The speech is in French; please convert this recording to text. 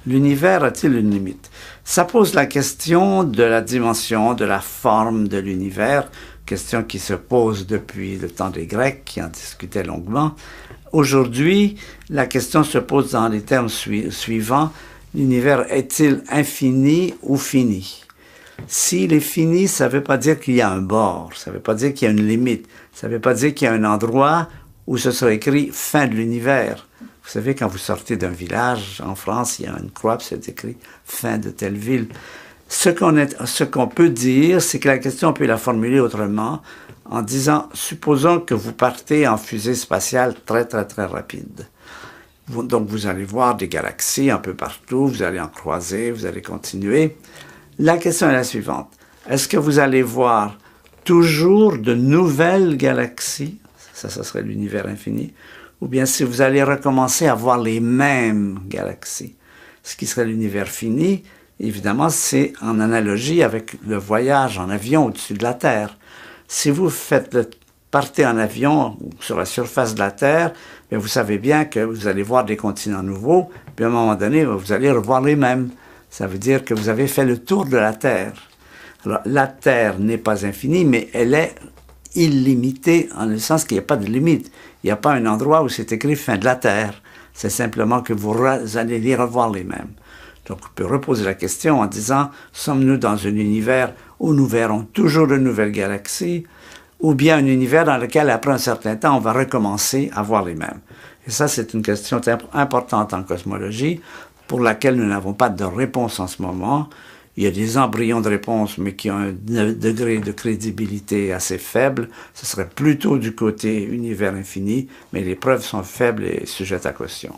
L'univers a-t-il une limite? Ça pose la question de la dimension, de la forme de l'univers, question qui se pose depuis le temps des Grecs, qui en discutaient longuement. Aujourd'hui, la question se pose dans les termes suivants. L'univers est-il infini ou fini? S'il est fini, ça ne veut pas dire qu'il y a un bord, ça ne veut pas dire qu'il y a une limite, ça ne veut pas dire qu'il y a un endroit où ce sera écrit « fin de l'univers ». Vous savez, quand vous sortez d'un village, en France, il y a une croix, puis c'est écrit « fin de telle ville ». Ce qu'on peut dire, c'est que la question, on peut la formuler autrement, en disant, supposons que vous partez en fusée spatiale très, très, très rapide. Donc, vous allez voir des galaxies un peu partout, vous allez en croiser, vous allez continuer. La question est la suivante. Est-ce que vous allez voir toujours de nouvelles galaxies? Ça serait l'univers infini. Ou bien si vous allez recommencer à voir les mêmes galaxies. Ce qui serait l'univers fini, évidemment, c'est en analogie avec le voyage en avion au-dessus de la Terre. Si vous partez en avion sur la surface de la Terre, bien vous savez bien que vous allez voir des continents nouveaux, puis à un moment donné, vous allez revoir les mêmes. Ça veut dire que vous avez fait le tour de la Terre. Alors, la Terre n'est pas infinie, mais elle est illimitée, en le sens qu'il n'y a pas de limite. Il n'y a pas un endroit où c'est écrit « fin de la Terre ». C'est simplement que vous allez les revoir les mêmes. Donc, on peut reposer la question en disant « sommes-nous dans un univers où nous verrons toujours de nouvelles galaxies » ou bien un univers dans lequel, après un certain temps, on va recommencer à voir les mêmes. Et ça, c'est une question importante en cosmologie pour laquelle nous n'avons pas de réponse en ce moment. Il y a des embryons de réponse, mais qui ont un degré de crédibilité assez faible. Ce serait plutôt du côté univers infini, mais les preuves sont faibles et sujettes à caution.